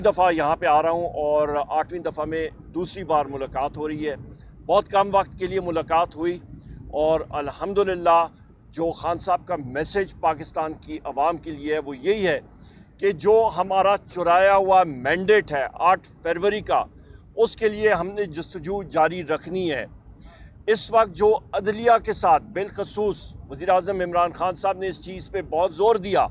دفعہ یہاں پہ آ رہا ہوں اور 8ویں دفعہ میں دوسری بار ملاقات ہو رہی ہے. بہت کم وقت کے لیے ملاقات ہوئی اور الحمدللہ جو خان صاحب کا میسج پاکستان کی عوام کے لیے ہے وہ یہی ہے کہ جو ہمارا چرایا ہوا مینڈیٹ ہے 8 فروری کا، اس کے لیے ہم نے جستجو جاری رکھنی ہے. اس وقت جو عدلیہ کے ساتھ بالخصوص وزیراعظم عمران خان صاحب نے اس چیز پہ بہت زور دیا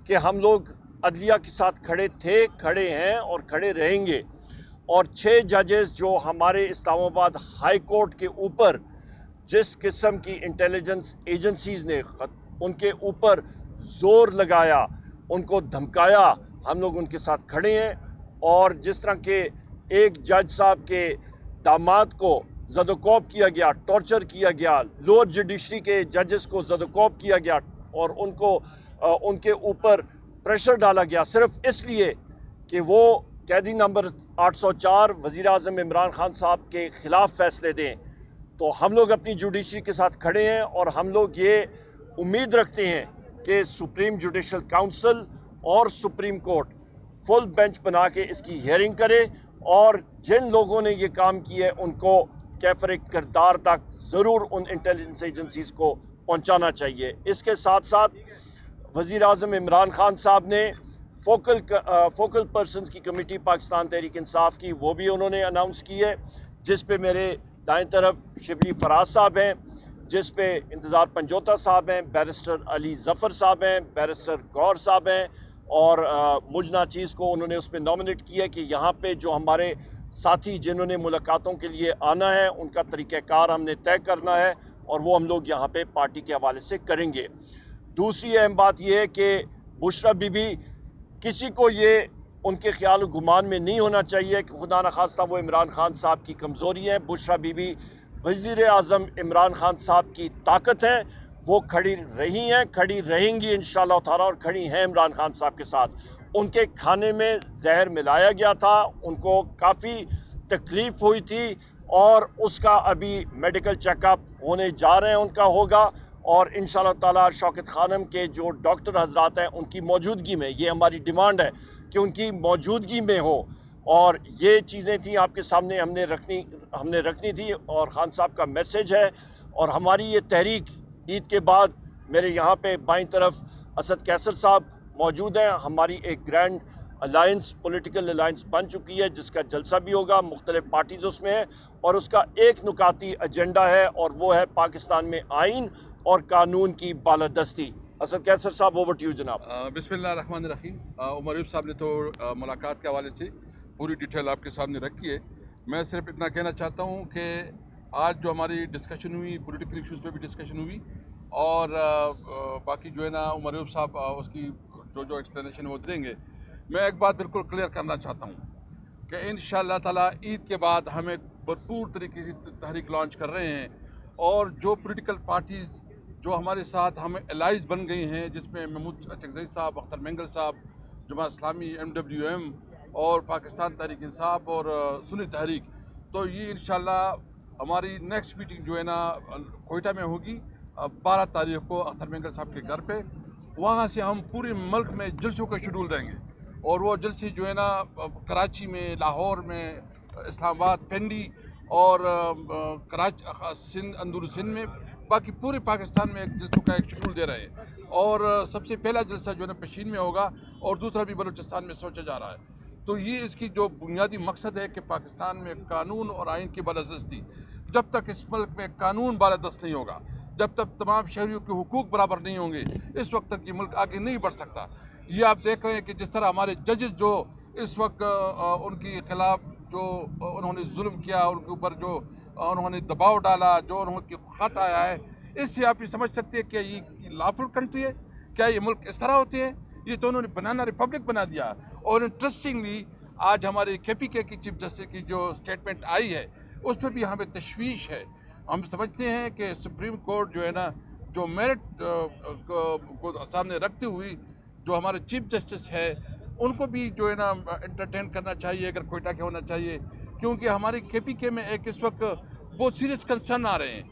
کہ ہم لوگ عدلیہ کے ساتھ کھڑے تھے، کھڑے ہیں اور کھڑے رہیں گے. اور 6 ججز جو ہمارے اسلام آباد ہائی کورٹ کے اوپر جس قسم کی انٹیلیجنس ایجنسیز نے ان کے اوپر زور لگایا، ان کو دھمکایا، ہم لوگ ان کے ساتھ کھڑے ہیں. اور جس طرح کہ ایک جج صاحب کے داماد کو زد و کوب کیا گیا، ٹارچر کیا گیا، لوور جوڈیشری کے ججز کو زد و کوب کیا گیا اور ان کے اوپر پریشر ڈالا گیا صرف اس لیے کہ وہ قیدی نمبر 804 وزیراعظم عمران خان صاحب کے خلاف فیصلے دیں. تو ہم لوگ اپنی جوڈیشری کے ساتھ کھڑے ہیں اور ہم لوگ یہ امید رکھتے ہیں کہ سپریم جوڈیشل کاؤنسل اور سپریم کورٹ فل بینچ بنا کے اس کی ہیئرنگ کرے اور جن لوگوں نے یہ کام کیا ہے ان کو کیفر کردار تک ضرور ان انٹیلیجنس ایجنسیز کو پہنچانا چاہیے. اس کے ساتھ ساتھ وزیر اعظم عمران خان صاحب نے فوکل پرسنز کی کمیٹی پاکستان تحریک انصاف کی وہ بھی انہوں نے اناؤنس کی ہے، جس پہ میرے دائیں طرف شبلی فراز صاحب ہیں، جس پہ انتظار پنجوتا صاحب ہیں، بیرسٹر علی ظفر صاحب ہیں، بیرسٹر گور صاحب ہیں اور مجنا چیز کو انہوں نے اس پہ نامنیٹ کیا کہ یہاں پہ جو ہمارے ساتھی جنہوں نے ملاقاتوں کے لیے آنا ہے ان کا طریقہ کار ہم نے طے کرنا ہے اور وہ ہم لوگ یہاں پہ پارٹی کے حوالے سے کریں گے. دوسری اہم بات یہ ہے کہ بشرا بی بی کسی کو یہ ان کے خیال و گمان میں نہیں ہونا چاہیے کہ خدا نخواستہ وہ عمران خان صاحب کی کمزوری ہے. بشرا بی بی وزیر اعظم عمران خان صاحب کی طاقت ہے، وہ کھڑی رہی ہیں، کھڑی رہیں گی انشاءاللہ تعالی اور کھڑی ہیں عمران خان صاحب کے ساتھ. ان کے کھانے میں زہر ملایا گیا تھا، ان کو کافی تکلیف ہوئی تھی اور اس کا ابھی میڈیکل چیک اپ ہونے جا رہے ہیں، ان کا ہوگا اور انشاءاللہ تعالی شوکت خانم کے جو ڈاکٹر حضرات ہیں ان کی موجودگی میں، یہ ہماری ڈیمانڈ ہے کہ ان کی موجودگی میں ہو. اور یہ چیزیں تھیں آپ کے سامنے ہم نے رکھنی تھی اور خان صاحب کا میسج ہے. اور ہماری یہ تحریک عید کے بعد میرے یہاں پہ بائیں طرف اسد کیسر صاحب موجود ہیں. ہماری ایک گرینڈ الائنس پولیٹیکل الائنس بن چکی ہے جس کا جلسہ بھی ہوگا، مختلف پارٹیز اس میں ہیں اور اس کا ایک نکاتی ایجنڈا ہے اور وہ ہے پاکستان میں آئین اور قانون کی بالادستی. اسد کیسر صاحب اوور ٹو یو جناب. بسم اللہ الرحمن الرحیم. عمر ایوب صاحب نے تو ملاقات کے حوالے سے پوری ڈیٹیل آپ کے سامنے رکھی ہے. میں صرف اتنا کہنا چاہتا ہوں کہ آج جو ہماری ڈسکشن ہوئی، پولیٹیکل ایشوز پہ بھی ڈسکشن ہوئی اور باقی جو ہے نا عمر ایوب صاحب اس کی جو ایکسپلینیشن وہ دیں گے. میں ایک بات بالکل کلیئر کرنا چاہتا ہوں کہ انشاءاللہ تعالی عید کے بعد ہم ایک بھرپور طریقے سے تحریک لانچ کر رہے ہیں اور جو پولیٹیکل پارٹیز جو ہمارے ساتھ ہمیں الائز بن گئی ہیں، جس میں محمود چکزئی صاحب، اختر مینگل صاحب، جماعت اسلامی، MWM اور پاکستان تحریک انصاف اور سنی تحریک، تو یہ انشاءاللہ ہماری نیکسٹ میٹنگ جو ہے نا کوئٹہ میں ہوگی 12 تاریخ کو اختر مینگل صاحب کے گھر پہ. وہاں سے ہم پورے ملک میں جلسوں کا شیڈول دیں گے اور وہ جلسے جو ہے نا کراچی میں، لاہور میں، اسلام آباد، پنڈی اور سندھ، اندور سندھ میں، باقی پورے پاکستان میں ایک جلسوں کا ایک شیڈول دے رہے ہیں. اور سب سے پہلا جلسہ جو ہے نا پشین میں ہوگا اور دوسرا بھی بلوچستان میں سوچا جا رہا ہے. تو یہ اس کی جو بنیادی مقصد ہے کہ پاکستان میں قانون اور آئین کی بالادستی، جب تک اس ملک میں قانون بالادست نہیں ہوگا، جب تک تمام شہریوں کے حقوق برابر نہیں ہوں گے، اس وقت تک یہ ملک آگے نہیں بڑھ سکتا. یہ آپ دیکھ رہے ہیں کہ جس طرح ہمارے ججز جو اس وقت ان کے خلاف جو انہوں نے ظلم کیا، ان کے اوپر جو انہوں نے دباؤ ڈالا، جو انہوں کے خط آیا ہے، اس سے آپ یہ سمجھ سکتے ہیں کہ یہ لافل کنٹری ہے. کیا یہ ملک اس طرح ہوتے ہیں؟ یہ تو انہوں نے بنانا ریپبلک بنا دیا. اور انٹرسٹنگلی آج ہمارے KPK کی چیف جسٹس کی جو اسٹیٹمنٹ آئی ہے اس پہ بھی ہمیں تشویش ہے. ہم سمجھتے ہیں کہ سپریم کورٹ جو ہے نا جو میرٹ کو سامنے رکھتے ہوئی جو ہمارے چیف جسٹس ہے ان کو بھی جو ہے نا انٹرٹین کرنا چاہیے اگر کوئٹہ کے ہونا چاہیے. کیونکہ ہماری KPK میں ایک اس وقت بہت سیریس کنسرن آ رہے ہیں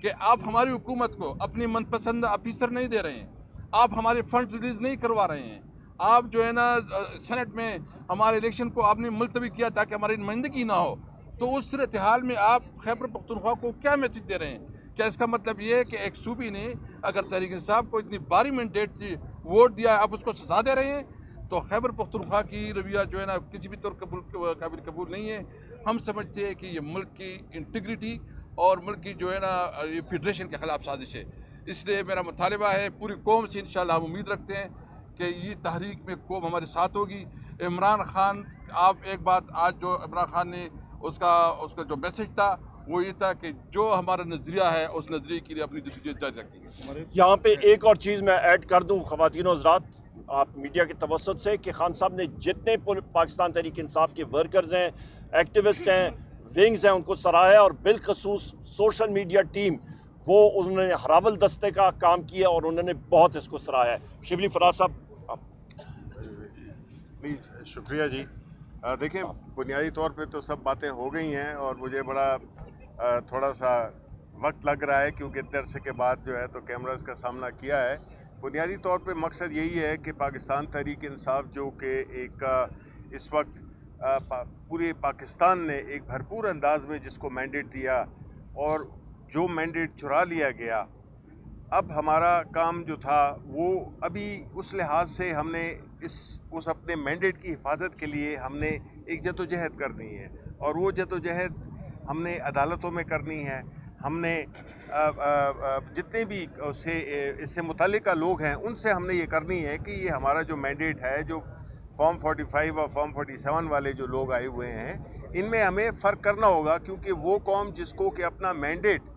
کہ آپ ہماری حکومت کو اپنی من پسند آفیسر نہیں دے رہے ہیں، آپ ہمارے فنڈ ریلیز نہیں کروا رہے ہیں، آپ جو ہے نا سینٹ میں ہمارے الیکشن کو آپ نے ملتوی کیا تاکہ ہماری نمائندگی نہ ہو، تو اس صورتحال میں آپ خیبر پختونخوا کو کیا میسج دے رہے ہیں؟ کیا اس کا مطلب یہ ہے کہ ایک صوبی نے اگر تحریک انصاف کو اتنی باری مینڈیٹ سے ووٹ دیا ہے آپ اس کو سزا دے رہے ہیں؟ تو خیبر پختونخوا کی رویہ جو ہے نا کسی بھی طور قابل قبول نہیں ہے. ہم سمجھتے ہیں کہ یہ ملک کی انٹیگریٹی اور ملک کی جو ہے نا یہ فیڈریشن کے خلاف سازش ہے. اس لیے میرا مطالبہ ہے پوری قوم سے، انشاءاللہ ہم امید رکھتے ہیں کہ یہ تحریک میں قوم ہمارے ساتھ ہوگی. عمران خان، آپ ایک بات آج جو عمران خان نے اس کا جو میسج تھا وہ یہ تھا کہ جو ہمارا نظریہ ہے اس نظریے کے لیے اپنی جدوجہد جاری رکھیں گے. یہاں پہ ایک اور چیز میں ایڈ کر دوں خواتین و حضرات آپ میڈیا کے توسط سے کہ خان صاحب نے جتنے پاکستان تحریک انصاف کے ورکرز ہیں، ایکٹیوسٹ ہیں، ونگز ہیں، ان کو سراہا، اور بالخصوص سوشل میڈیا ٹیم، وہ انہوں نے ہراول دستے کا کام کیا اور انہوں نے بہت اس کو سراہا ہے. شبلی فراز صاحب. شکریہ جی. دیکھیں، بنیادی طور پہ تو سب باتیں ہو گئی ہیں اور مجھے بڑا تھوڑا سا وقت لگ رہا ہے کیونکہ اتنے عرصے کے بعد جو ہے تو کیمراز کا سامنا کیا ہے. بنیادی طور پہ مقصد یہی ہے کہ پاکستان تحریک انصاف جو کہ ایک اس وقت پورے پاکستان نے ایک بھرپور انداز میں جس کو مینڈیٹ دیا اور جو مینڈیٹ چرا لیا گیا، اب ہمارا کام جو تھا وہ ابھی اس لحاظ سے ہم نے اس اپنے مینڈیٹ کی حفاظت کے لیے ہم نے ایک جدوجہد کرنی ہے، اور وہ جدوجہد ہم نے عدالتوں میں کرنی ہے. ہم نے جتنے بھی اس سے متعلقہ لوگ ہیں ان سے ہم نے یہ کرنی ہے کہ یہ ہمارا جو مینڈیٹ ہے، جو فارم 45 اور فارم 47 والے جو لوگ آئے ہوئے ہیں، ان میں ہمیں فرق کرنا ہوگا، کیونکہ وہ قوم جس کو کہ اپنا مینڈیٹ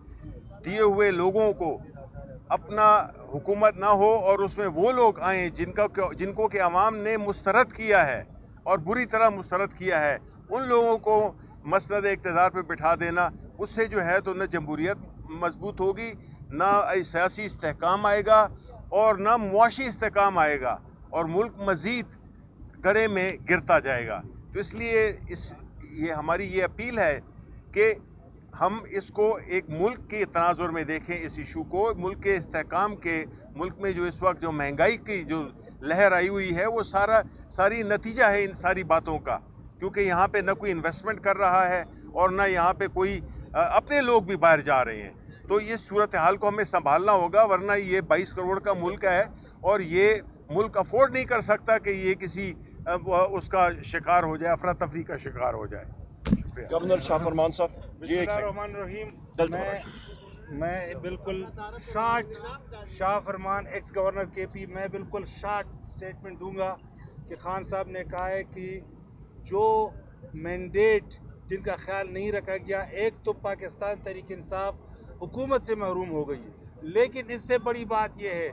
دیے ہوئے لوگوں کو اپنا حکومت نہ ہو اور اس میں وہ لوگ آئیں جن کو کہ عوام نے مسترد کیا ہے اور بری طرح مسترد کیا ہے، ان لوگوں کو مسند اقتدار پہ بٹھا دینا، اس سے جو ہے تو نہ جمہوریت مضبوط ہوگی، نہ سیاسی استحکام آئے گا اور نہ معاشی استحکام آئے گا، اور ملک مزید گڑھے میں گرتا جائے گا. تو اس لیے یہ ہماری یہ اپیل ہے کہ ہم اس کو ایک ملک کے تناظر میں دیکھیں، اس ایشو کو ملک کے استحکام کے. ملک میں جو اس وقت جو مہنگائی کی جو لہر آئی ہوئی ہے وہ ساری نتیجہ ہے ان ساری باتوں کا، کیونکہ یہاں پہ نہ کوئی انویسٹمنٹ کر رہا ہے اور نہ یہاں پہ کوئی اپنے لوگ بھی باہر جا رہے ہیں. تو یہ صورتحال کو ہمیں سنبھالنا ہوگا، ورنہ یہ 22 کروڑ کا ملک ہے اور یہ ملک افورڈ نہیں کر سکتا کہ یہ کسی اس کا شکار ہو جائے، افراتفری کا شکار ہو جائے. شکریہ. گورنر شاہ فرمان صاحب. بسم اللہ الرحمن الرحیم. میں بالکل شارٹ شاہ فرمان ایکس گورنر کے پی، میں بالکل شارٹ سٹیٹمنٹ دوں گا کہ خان صاحب نے کہا ہے کہ جو مینڈیٹ جن کا خیال نہیں رکھا گیا، ایک تو پاکستان تحریک انصاف حکومت سے محروم ہو گئی، لیکن اس سے بڑی بات یہ ہے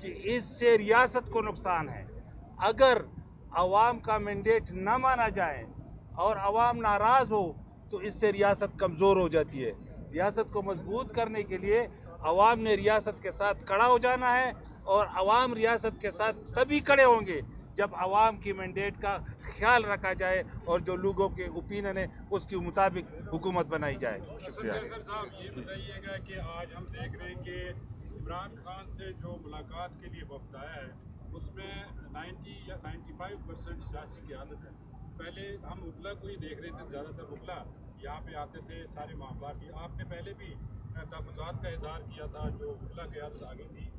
کہ اس سے ریاست کو نقصان ہے. اگر عوام کا مینڈیٹ نہ مانا جائے اور عوام ناراض ہو تو اس سے ریاست کمزور ہو جاتی ہے. ریاست کو مضبوط کرنے کے لیے عوام نے ریاست کے ساتھ کھڑا ہو جانا ہے، اور عوام ریاست کے ساتھ تبھی کھڑے ہوں گے جب عوام کی مینڈیٹ کا خیال رکھا جائے اور جو لوگوں کے اوپینین ہے اس کے مطابق حکومت بنائی جائے. شکریہ. سر صاحب یہ بتائیے گا کہ آج ہم دیکھ رہے ہیں کہ عمران خان سے جو ملاقات کے لیے وفد آیا ہے اس میں 90 یا 95% سیاسی قیادت ہے. پہلے ہم وکلا کو ہی دیکھ رہے تھے، زیادہ تر وکلا یہاں پہ آتے تھے سارے معاملات کی. آپ نے پہلے بھی تحفظات کا اظہار کیا تھا جو وکلا قیادت آ گئی تھی.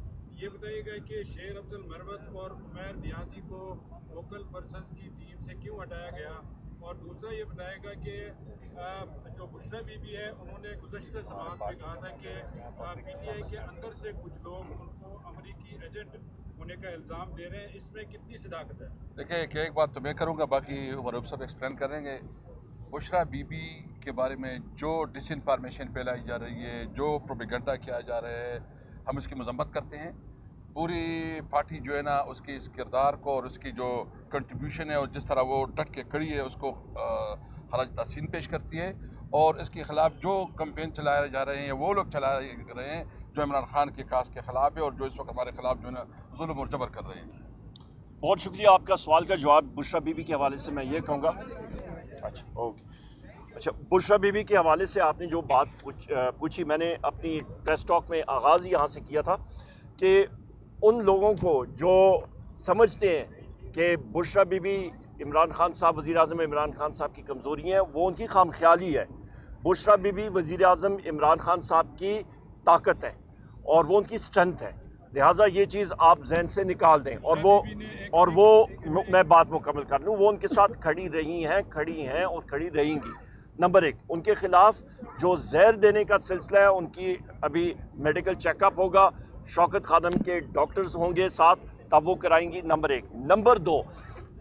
یہ بتائیے گا کہ شیر افضل مروت اور عمیر نیازی کو ووکل پرسنز کی ٹیم سے کیوں ہٹایا گیا؟ اور دوسرا یہ بتائے گا کہ جو بشرا بی بی ہے انہوں نے گزشتہ سماعت میں کہا تھا کہ پی ٹی آئی کے اندر سے کچھ لوگ ان کو امریکی ایجنٹ ہونے کا الزام دے رہے ہیں، اس میں کتنی صداقت ہے؟ دیکھیں کہ ایک بات تو میں کروں گا، باقی عمر صاحب ایکسپلین کریں گے. بشرا بی بی کے بارے میں جو ڈس انفارمیشن پھیلائی جا رہی ہے، جو پروپیگنڈا کیا جا رہا ہے، ہم اس کی مذمت کرتے ہیں. پوری پارٹی جو ہے نا اس کی اس کردار کو اور اس کی جو کنٹریبیوشن ہے اور جس طرح وہ ڈٹ کے کھڑی ہے اس کو خراج تحسین پیش کرتی ہے. اور اس کے خلاف جو کمپین چلائے جا رہے ہیں وہ لوگ چلائے رہے ہیں جو عمران خان کے کاس کے خلاف ہے اور جو اس وقت ہمارے خلاف جو ہے نا ظلم اور جبر کر رہے ہیں. بہت شکریہ. آپ کا سوال کا جواب بشرا بی بی کے حوالے سے میں یہ کہوں گا. اچھا بشرا بی بی کے حوالے سے آپ نے جو بات پوچھی، میں نے اپنی پریس ٹاک میں آغاز یہاں سے کیا تھا کہ ان لوگوں کو جو سمجھتے ہیں کہ بشرا بی بی عمران خان صاحب وزیر اعظم عمران خان صاحب کی کمزوری ہیں، وہ ان کی خام خیالی ہے. بشرا بی بی وزیر اعظم عمران خان صاحب کی طاقت ہے اور وہ ان کی اسٹرنتھ ہے. لہٰذا یہ چیز آپ ذہن سے نکال دیں. اور وہ میں بات مکمل کر لوں، وہ ان کے ساتھ کھڑی ہیں اور کھڑی رہیں گی. نمبر 1، ان کے خلاف جو زہر دینے کا سلسلہ ہے ان کی ابھی میڈیکل چیک اپ ہوگا، شوکت خانم کے ڈاکٹرز ہوں گے ساتھ، تب وہ کرائیں گی. نمبر 1. نمبر 2،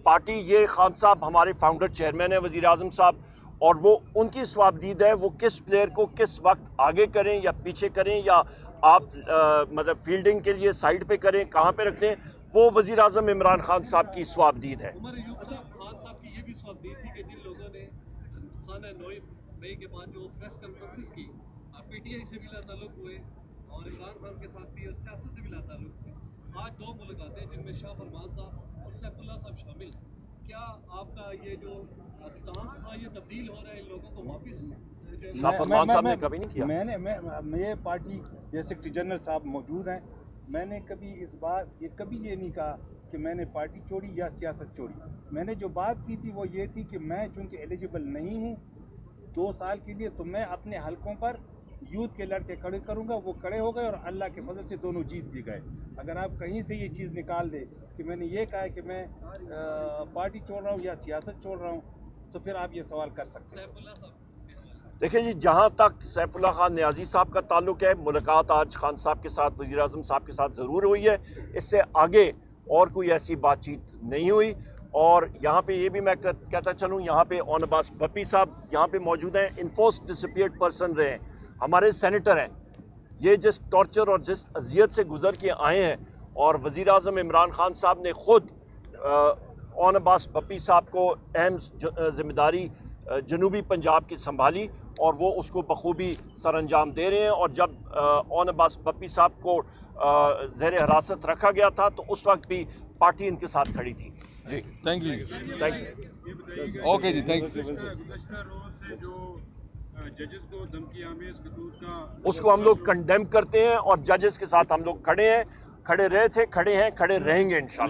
پارٹی یہ خان صاحب ہمارے فاؤنڈر چیئرمین ہیں وزیر اعظم صاحب، اور وہ ان کی صوابدید ہے وہ کس پلیئر کو کس وقت آگے کریں یا پیچھے کریں یا آپ مطلب فیلڈنگ کے لیے سائڈ پہ کریں، کہاں پہ رکھیں، وہ وزیر اعظم عمران خان صاحب کی صوابدید ہے. عمر ایوب خان صاحب کی یہ بھی صوابدید تھی کہ جن لوگوں نے سال 9 مئی کے بعد جو پریس کانفرنسز کی، پی ٹی آئی سے بھی لا تعلق ہوئے اور عمران خان کے ساتھ بھی سیاست سے بھی لا تعلق ہوئے. آج 2 ملاقاتیں جن میں شاہ فرمان صاحب اور سیف اللہ صاحب شامل، کیا آپ کا یہ جو سٹانس تھا یہ تبدیل ہو رہا ہے ان لوگوں کو واپس؟ شاہ فرمان صاحب نے کبھی نہیں کیا. میں پارٹی یہ سیکرٹری جنرل صاحب موجود ہیں، میں نے کبھی کبھی یہ نہیں کہا کہ میں نے پارٹی چھوڑی یا سیاست چھوڑی. میں نے جو بات کی تھی وہ یہ تھی کہ میں چونکہ ایلیجیبل نہیں ہوں 2 سال کے لیے، تو میں اپنے حلقوں پر یوتھ کے لڑکے کھڑے کروں گا. وہ کھڑے ہو گئے اور اللہ کے فضل سے دونوں جیت بھی گئے. اگر آپ کہیں سے یہ چیز نکال دیں کہ میں نے یہ کہا ہے کہ میں پارٹی چھوڑ رہا ہوں یا سیاست چھوڑ رہا ہوں، تو پھر آپ یہ سوال کر سکتے ہیں. سیف اللہ صاحب دیکھیں جی، جہاں تک سیف اللہ خان نیازی صاحب کا تعلق ہے، ملاقات آج خان صاحب کے ساتھ وزیر اعظم صاحب کے ساتھ ضرور ہوئی ہے. اس سے آگے اور کوئی ایسی بات چیت نہیں ہوئی. اور یہاں پہ یہ بھی میں کہتا چلوں، یہاں پہ اون عباس بپی صاحب یہاں پہ موجود ہیں، انفورسڈ ڈسپیئرڈ پرسن رہے ہیں، ہمارے سینیٹر ہیں. یہ جس ٹارچر اور جس اذیت سے گزر کے آئے ہیں، اور وزیر اعظم عمران خان صاحب نے خود اون عباس بپی صاحب کو اہم ذمہ داری جنوبی پنجاب کی سنبھالی اور وہ اس کو بخوبی سر انجام دے رہے ہیں. اور جب اون عباس بپی صاحب کو زیر حراست رکھا گیا تھا تو اس وقت بھی پارٹی ان کے ساتھ کھڑی تھی. جی تھینک یو. یہ بتائیے اوکے جی، تھینک یو. گزشتہ روز سے جو ججز کو دھمکی آمیز خطوط کا، اس کو ہم لوگ کنڈیم کرتے ہیں اور ججز کے ساتھ ہم لوگ کھڑے ہیں، کھڑے رہے تھے، کھڑے ہیں، کھڑے رہیں گے انشاءاللہ.